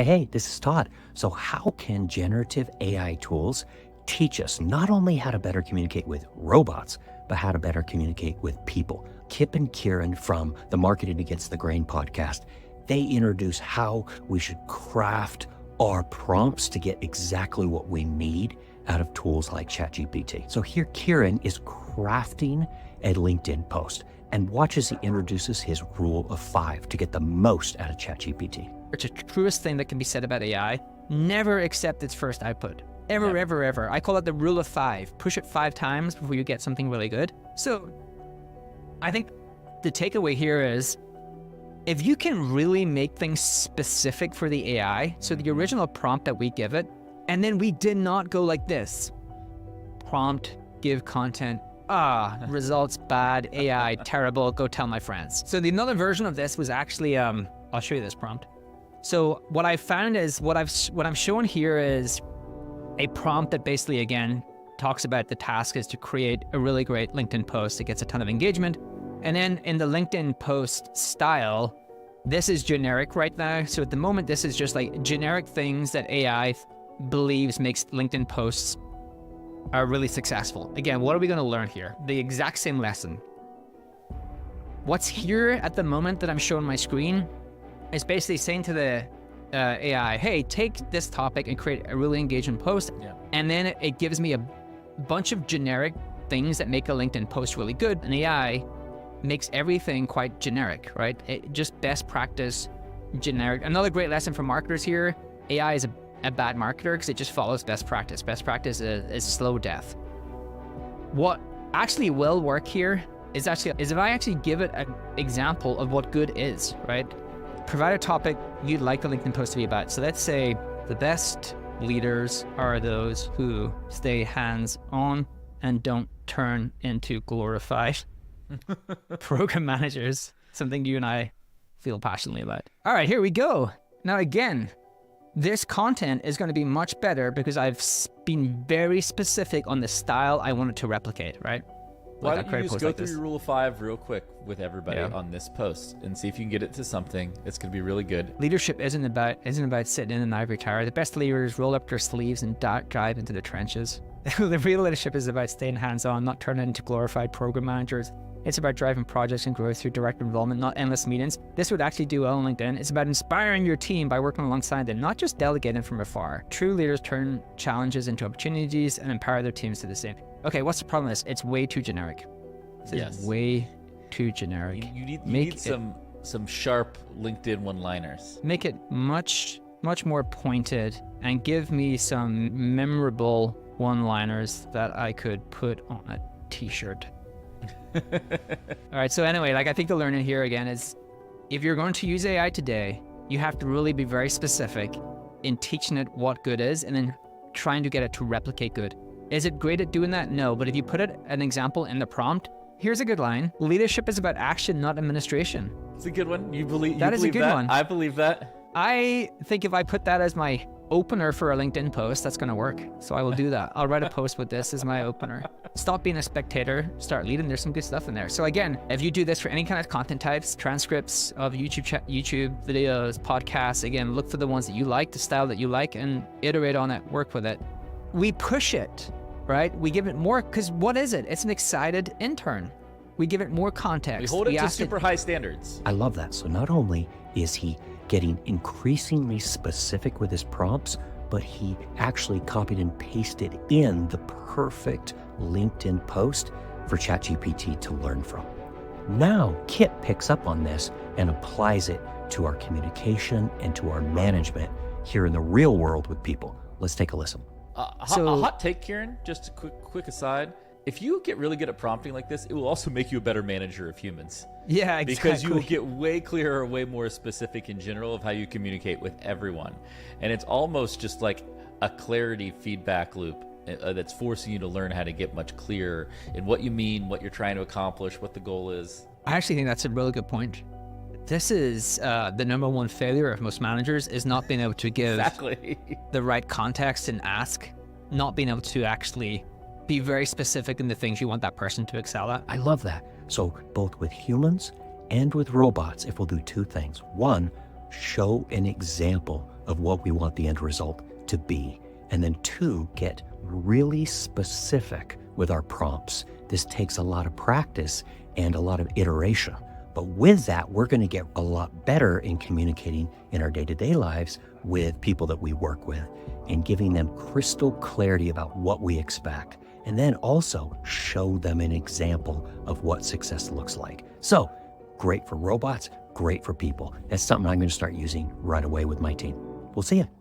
Hey, this is Todd. So how can generative AI tools teach us not only how to better communicate with robots, but how to better communicate with people? Kip and Kieran from the Marketing Against the Grain podcast, they introduce how we should craft our prompts to get exactly what we need out of tools like ChatGPT. So here Kieran is crafting a LinkedIn post, and watch as he introduces his rule of 5 to get the most out of ChatGPT. It's the truest thing that can be said about AI. Never accept its first output. Ever. I call it the rule of 5. Push it 5 times before you get something really good. So I think the takeaway here is, if you can really make things specific for the AI, so the original prompt that we give it, and then we did not go like this. Prompt, give content, results bad, AI, terrible, go tell my friends. So the another version of this was actually, I'll show you this prompt. So what I found is, what I'm showing here is a prompt that basically, again, talks about the task is to create a really great LinkedIn post that gets a ton of engagement. And then in the LinkedIn post style, this is generic right now. So at the moment, this is just like generic things that AI believes makes LinkedIn posts are really successful. Again, what are we going to learn here? The exact same lesson. What's here at the moment that I'm showing my screen is basically saying to the AI, hey, take this topic and create a really engaging post. Yeah. And then it gives me a bunch of generic things that make a LinkedIn post really good. And AI makes everything quite generic, right? Just best practice, generic. Another great lesson for marketers here, AI is a bad marketer because it just follows best practice. Best practice is slow death. What actually will work here is if I actually give it an example of what good is, right? Provide a topic you'd like the LinkedIn post to be about. So let's say the best leaders are those who stay hands-on and don't turn into glorified program managers, something you and I feel passionately about. All right, here we go. Now again, this content is going to be much better because I've been very specific on the style I want it to replicate, right? Why don't you just go through your rule of 5 real quick with everybody on this post and see if you can get it to something that's going to be really good. Leadership isn't about sitting in an ivory tower. The best leaders roll up their sleeves and dive into the trenches. The real leadership is about staying hands-on, not turning into glorified program managers. It's about driving projects and growth through direct involvement, not endless meetings. This would actually do well on LinkedIn. It's about inspiring your team by working alongside them, not just delegating from afar. True leaders turn challenges into opportunities and empower their teams to the same. Okay, what's the problem with this? It's way too generic. It's way too generic. You need some sharp LinkedIn one-liners. Make it much more pointed and give me some memorable one-liners that I could put on a t-shirt. All right, so anyway, I think the learning here again is, if you're going to use AI today, you have to really be very specific in teaching it what good is and then trying to get it to replicate good. Is it great at doing that? No, but if you put an example in the prompt, here's a good line. Leadership is about action, not administration. It's a good one. You believe that? Is a good one. I believe that. I think if I put that as my opener for a LinkedIn post, that's going to work. So I will do that. I'll write a post with this as my opener. Stop being a spectator, start leading. There's some good stuff in there. So again, if you do this for any kind of content types, transcripts of YouTube videos, podcasts, again, look for the ones that you like, the style that you like, and iterate on it, work with it. We push it, right? We give it more, because what is it? It's an excited intern. We give it more context. We hold it to super high standards. I love that. So not only is he getting increasingly specific with his prompts, but he actually copied and pasted in the perfect LinkedIn post for ChatGPT to learn from. Now, Kip picks up on this and applies it to our communication and to our management here in the real world with people. Let's take a listen. A hot take, Kieran, just a quick aside. If you get really good at prompting like this, it will also make you a better manager of humans. Yeah, exactly. Because you will get way clearer, way more specific in general of how you communicate with everyone. And it's almost just like a clarity feedback loop that's forcing you to learn how to get much clearer in what you mean, what you're trying to accomplish, what the goal is. I actually think that's a really good point. This is the number one failure of most managers, is not being able to give the right context and ask, not being able to actually be very specific in the things you want that person to excel at. I love that. So both with humans and with robots, if we'll do two things. One, show an example of what we want the end result to be. And then 2, get really specific with our prompts. This takes a lot of practice and a lot of iteration. But with that, we're going to get a lot better in communicating in our day-to-day lives with people that we work with and giving them crystal clarity about what we expect. And then also show them an example of what success looks like. So great for robots, great for people. That's something I'm going to start using right away with my team. We'll see you.